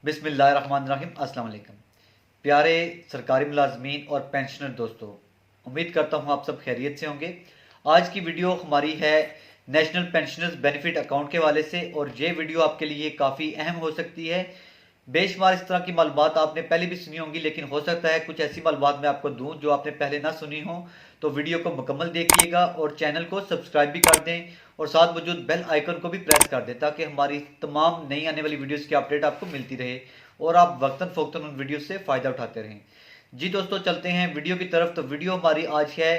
बिस्मिल्लाहिर्रहमानिर्रहीम। अस्सलाम वालेकुम। प्यारे सरकारी मुलाजमीन और पेंशनर दोस्तों, उम्मीद करता हूँ आप सब खैरियत से होंगे। आज की वीडियो हमारी है नेशनल पेंशनर्स बेनिफिट अकाउंट के हवाले से, और ये वीडियो आपके लिए काफ़ी अहम हो सकती है। बेशुमार इस तरह की मालूमात आपने पहले भी सुनी होंगी, लेकिन हो सकता है कुछ ऐसी मालूमात मैं आपको दूं जो आपने पहले ना सुनी हो। तो वीडियो को मुकम्मल देखिएगा और चैनल को सब्सक्राइब भी कर दें और साथ मौजूद बेल आइकन को भी प्रेस कर दें, ताकि हमारी तमाम नई आने वाली वीडियोस की अपडेट आपको मिलती रहे और आप वक्तन फ़ौक्तन उन वीडियो से फ़ायदा उठाते रहें। जी दोस्तों, चलते हैं वीडियो की तरफ। तो वीडियो हमारी आज है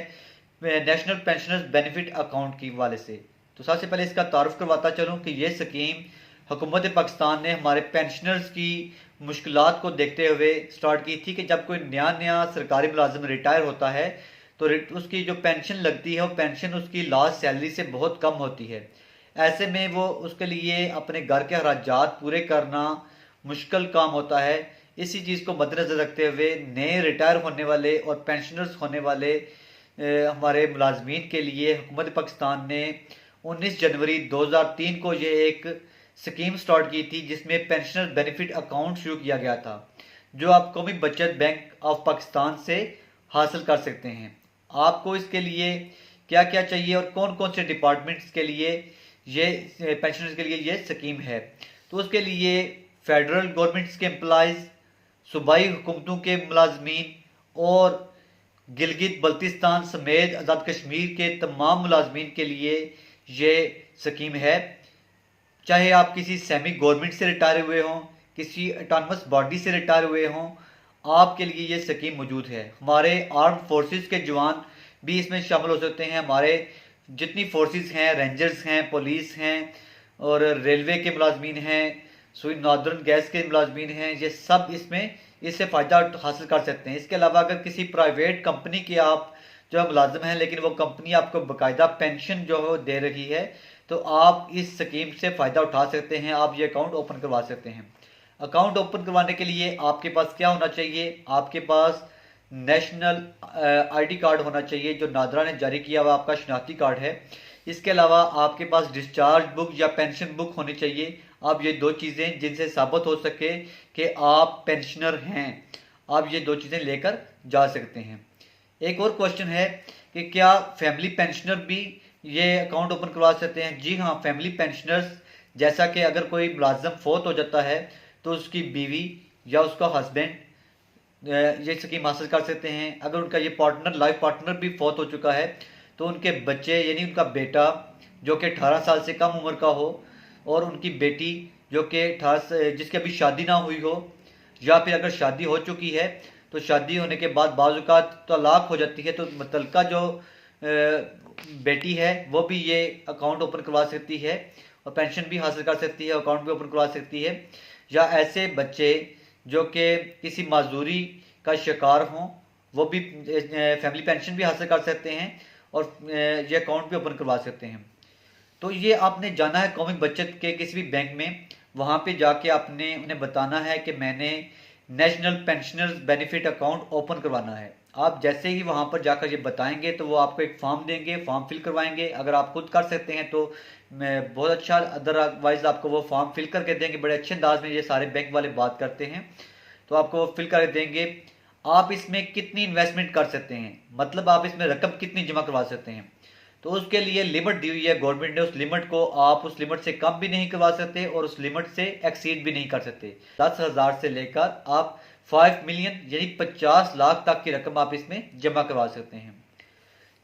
नेशनल पेंशनर्स बेनिफिट अकाउंट की हवाले से। तो सबसे पहले इसका तारुफ करवाता चलूँ कि ये स्कीम हुकूमत पाकिस्तान ने हमारे पेंशनर्स की मुश्किलात को देखते हुए स्टार्ट की थी कि जब कोई नया नया सरकारी मुलाजिम रिटायर होता है तो उसकी जो पेंशन लगती है वो पेंशन उसकी लास्ट सैलरी से बहुत कम होती है। ऐसे में वो उसके लिए अपने घर के अखराजात पूरे करना मुश्किल काम होता है। इसी चीज़ को मद्देनज़र रखते हुए नए रिटायर होने वाले और पेंशनर्स होने वाले हमारे मुलाजमीन के लिए हुकूमत पाकिस्तान ने 19 जनवरी 2003 को ये एक स्कीम स्टार्ट की थी, जिसमें पेंशनर बेनिफिट अकाउंट शुरू किया गया था, जो आप कौमी बचत बैंक ऑफ पाकिस्तान से हासिल कर सकते हैं। आपको इसके लिए क्या क्या चाहिए और कौन कौन से डिपार्टमेंट्स के लिए ये पेंशनर्स के लिए ये स्कीम है, तो उसके लिए फेडरल गवर्नमेंट्स के एम्प्लॉयज़, सूबाई हुकूमतों के मुलाजमीन और गिलगित बल्तिस्तान समेत आज़ाद कश्मीर के तमाम मुलाजमीन के लिए ये स्कीम है। चाहे आप किसी सेमी गवर्नमेंट से रिटायर हुए हों, किसी ऑटोनमस बॉडी से रिटायर हुए हों, आपके लिए ये स्कीम मौजूद है। हमारे आर्म फोर्सेस के जवान भी इसमें शामिल हो सकते हैं। हमारे जितनी फोर्सेस हैं, रेंजर्स हैं, पुलिस हैं और रेलवे के मुलाजमीन हैं, सुई नॉर्दर्न गैस के मुलाजमीन हैं, ये सब इससे फ़ायदा हासिल कर सकते हैं। इसके अलावा अगर किसी प्राइवेट कंपनी के आप जो मुलाजिम हैं, लेकिन वो कंपनी आपको बाकायदा पेंशन जो दे रही है, तो आप इस स्कीम से फ़ायदा उठा सकते हैं। आप ये अकाउंट ओपन करवा सकते हैं। अकाउंट ओपन करवाने के लिए आपके पास क्या होना चाहिए? आपके पास नेशनल आईडी कार्ड होना चाहिए, जो नादरा ने जारी किया हुआ आपका शनाख्ती कार्ड है। इसके अलावा आपके पास डिस्चार्ज बुक या पेंशन बुक होनी चाहिए। आप ये दो चीज़ें जिनसे साबित हो सके कि आप पेंशनर हैं, आप ये दो चीज़ें लेकर जा सकते हैं। एक और क्वेश्चन है कि क्या फैमिली पेंशनर भी ये अकाउंट ओपन करवा सकते हैं? जी हाँ, फैमिली पेंशनर्स, जैसा कि अगर कोई मुलाजम फोत हो जाता है तो उसकी बीवी या उसका हस्बैंड ये स्कीम हासिल कर सकते हैं। अगर उनका ये पार्टनर, लाइफ पार्टनर भी फौत हो चुका है, तो उनके बच्चे यानी उनका बेटा जो कि 18 साल से कम उम्र का हो, और उनकी बेटी जो कि 18 जिसकी अभी शादी ना हुई हो, या फिर अगर शादी हो चुकी है तो शादी होने के बाद बाज़-औक़ात तलाक हो जाती है, तो मुतल्लिका जो बेटी है वो भी ये अकाउंट ओपन करवा सकती है और पेंशन भी हासिल कर सकती है, अकाउंट भी ओपन करवा सकती है। या ऐसे बच्चे जो कि किसी माजूरी का शिकार हों, वो भी फैमिली पेंशन भी हासिल कर सकते हैं और ये अकाउंट भी ओपन करवा सकते हैं। तो ये आपने जाना है कौमी बचत के किसी भी बैंक में, वहाँ पे जाके आपने उन्हें बताना है कि मैंने national pensioners benefit account open करवाना है। आप जैसे ही वहाँ पर जाकर ये बताएंगे तो वो आपको एक फॉर्म देंगे, फॉर्म फिल करवाएंगे। अगर आप खुद कर सकते हैं तो मैं बहुत अच्छा, अदरवाइज आपको वो फॉर्म फिल करके देंगे। बड़े अच्छे अंदाज में ये सारे बैंक वाले बात करते हैं, तो आपको वो फिल करके देंगे। आप इसमें कितनी इन्वेस्टमेंट कर सकते हैं, मतलब आप इसमें रकम कितनी जमा करवा सकते हैं, तो उसके लिए लिमिट दी हुई है गवर्नमेंट ने। उस लिमिट को आप उस लिमिट से कम भी नहीं करवा सकते और उस लिमिट से एक्सीड भी नहीं कर सकते। 10,000 से लेकर आप 5 मिलियन यानी 50 लाख तक की रकम आप इसमें जमा करवा सकते हैं।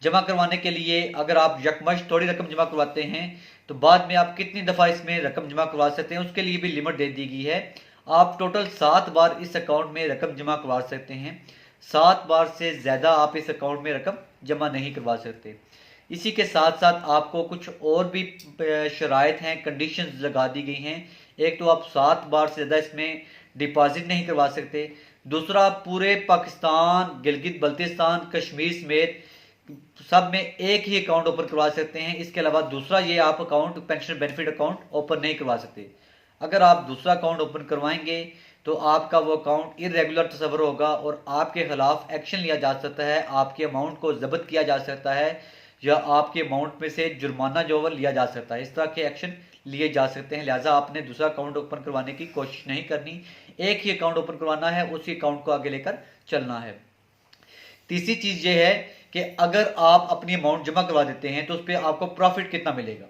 जमा करवाने के लिए अगर आप यकमश थोड़ी रकम जमा करवाते हैं तो बाद में आप कितनी दफ़ा इसमें रकम जमा करवा सकते हैं, उसके लिए भी लिमिट दे दी गई है। आप टोटल 7 बार इस अकाउंट में रकम जमा करवा सकते हैं। 7 बार से ज़्यादा आप इस अकाउंट में रकम जमा नहीं करवा सकते। इसी के साथ साथ आपको कुछ और भी शराइत हैं, कंडीशंस लगा दी गई हैं। एक तो आप 7 बार से ज़्यादा इसमें डिपॉजिट नहीं करवा सकते। दूसरा, पूरे पाकिस्तान, गिलगित बल्तिस्तान, कश्मीर समेत सब में एक ही अकाउंट ओपन करवा सकते हैं। इसके अलावा दूसरा ये आप account, pension benefit account open नहीं करवा सकते। अगर आप दूसरा अकाउंट ओपन करवाएंगे तो आपका वो अकाउंट इरेगुलर तस्वर होगा और आपके खिलाफ एक्शन लिया जा सकता है, आपके अमाउंट को जब्त किया जा सकता है, या आपके अमाउंट में से जुर्माना जो है लिया जा सकता है। इस तरह के एक्शन लिए जा सकते हैं। लिहाजा आपने दूसरा अकाउंट ओपन करवाने की कोशिश नहीं करनी, एक ही अकाउंट ओपन करवाना है, उसी अकाउंट को आगे लेकर चलना है। तीसरी चीज ये है कि अगर आप अपनी अमाउंट जमा करवा देते हैं तो उस पर आपको प्रॉफिट कितना मिलेगा।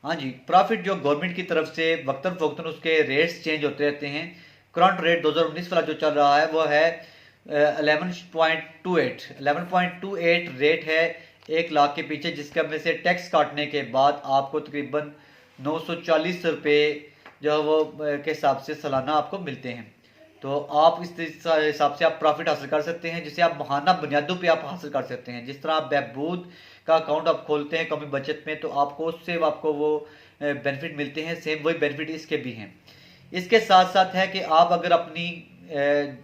हाँ जी, प्रॉफिट जो गवर्नमेंट की तरफ से वक्तन फवक्तन उसके रेट्स चेंज होते रहते हैं। करंट रेट 2019 वाला जो चल रहा है वो है 11.28 रेट है 1 लाख के पीछे, जिसके में से टैक्स काटने के बाद आपको तकरीबन 940 रुपये जो है वो के हिसाब से सालाना आपको मिलते हैं। तो आप इस हिसाब से आप प्रॉफिट हासिल कर सकते हैं, जिसे आप माहाना बुनियादों पे आप हासिल कर सकते हैं। जिस तरह आप बहबूद का अकाउंट आप खोलते हैं कौमी बचत में, तो आपको उससे आपको वो बेनिफिट मिलते हैं, सेम वही बेनिफिट इसके भी हैं। इसके साथ साथ है कि आप अगर अपनी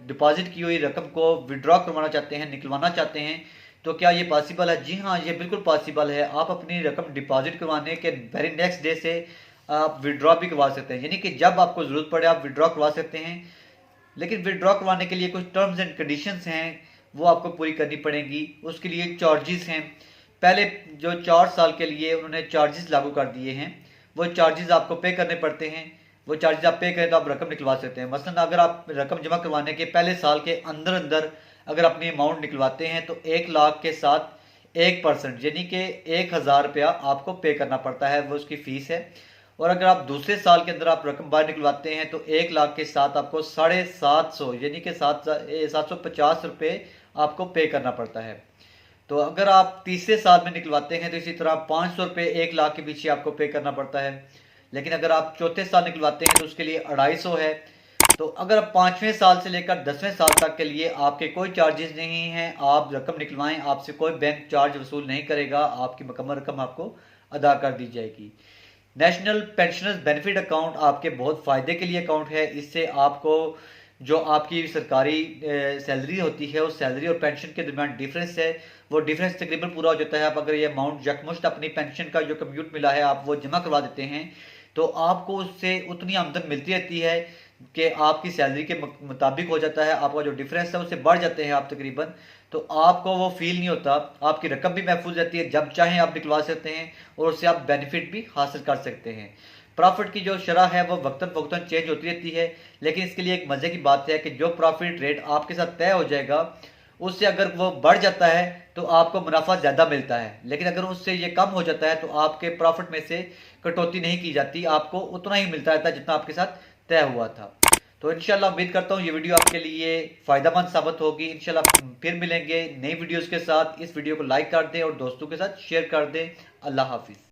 डिपॉजिट की हुई रकम को विड्रॉ करवाना चाहते हैं, निकलवाना चाहते हैं, तो क्या ये पॉसिबल है? जी हाँ, ये बिल्कुल पॉसिबल है। आप अपनी रकम डिपॉजिट करवाने के वेरी नेक्स्ट डे से आप विड्रॉ भी करवा सकते हैं, यानी कि जब आपको ज़रूरत पड़े आप विड्रॉ करवा सकते हैं। लेकिन विड्रॉ करवाने के लिए कुछ टर्म्स एंड कंडीशंस हैं, वो आपको पूरी करनी पड़ेंगी। उसके लिए चार्जेस हैं। पहले जो 4 साल के लिए उन्होंने चार्जेस लागू कर दिए हैं, वो चार्जेस आपको पे करने पड़ते हैं। वो चार्जेस आप पे करें तो आप रकम निकलवा सकते हैं। मसलन अगर आप रकम जमा करवाने के पहले साल के अंदर अंदर अगर अपनी अमाउंट निकलवाते हैं तो 1 लाख के साथ 1% यानी कि 1000 रुपया आपको पे करना पड़ता है, वो उसकी फीस है। और अगर आप दूसरे साल के अंदर आप रकम बाहर निकलवाते हैं तो 1 लाख के साथ आपको 750 यानी कि 750 रुपये आपको पे करना पड़ता है। तो अगर आप तीसरे साल में निकलवाते हैं तो इसी तरह 500 रुपये 1 लाख के पीछे आपको पे करना पड़ता है। लेकिन अगर आप चौथे साल निकलवाते हैं तो उसके लिए 250 है। तो अगर 5वें साल से लेकर 10वें साल तक के लिए आपके कोई चार्जेस नहीं हैं, आप रकम निकलवाएं, आपसे कोई बैंक चार्ज वसूल नहीं करेगा, आपकी मुकम्मल रकम आपको अदा कर दी जाएगी। नेशनल पेंशनर्स बेनिफिट अकाउंट आपके बहुत फ़ायदे के लिए अकाउंट है। इससे आपको जो आपकी सरकारी सैलरी होती है, उस सैलरी और पेंशन के दरमियान डिफरेंस है, वो डिफरेंस तकरीबन पूरा हो जाता है। आप अगर ये अमाउंट यकमुश्त अपनी पेंशन का जो कम्यूट मिला है आप वो जमा करवा देते हैं तो आपको उससे उतनी आमदन मिलती रहती है कि आपकी सैलरी के मुताबिक हो जाता है। आपका जो डिफरेंस है उससे बढ़ जाते हैं आप तकरीबन, तो आपको वो फील नहीं होता। आपकी रकम भी महफूज रहती है, जब चाहें आप निकलवा सकते हैं और उससे आप बेनिफिट भी हासिल कर सकते हैं। प्रॉफिट की जो शरह है वो वक्तन फवक्तन चेंज होती रहती है, लेकिन इसके लिए एक मज़े की बात है कि जो प्रॉफिट रेट आपके साथ तय हो जाएगा उससे अगर वो बढ़ जाता है तो आपको मुनाफा ज़्यादा मिलता है, लेकिन अगर उससे ये कम हो जाता है तो आपके प्रॉफिट में से कटौती नहीं की जाती, आपको उतना ही मिलता रहता है जितना आपके साथ तय हुआ था। तो इंशाल्लाह उम्मीद करता हूँ ये वीडियो आपके लिए फ़ायदेमंद साबित होगी। इंशाल्लाह फिर मिलेंगे नई वीडियोज़ के साथ। इस वीडियो को लाइक कर दें और दोस्तों के साथ शेयर कर दें। अल्लाह हाफिज़।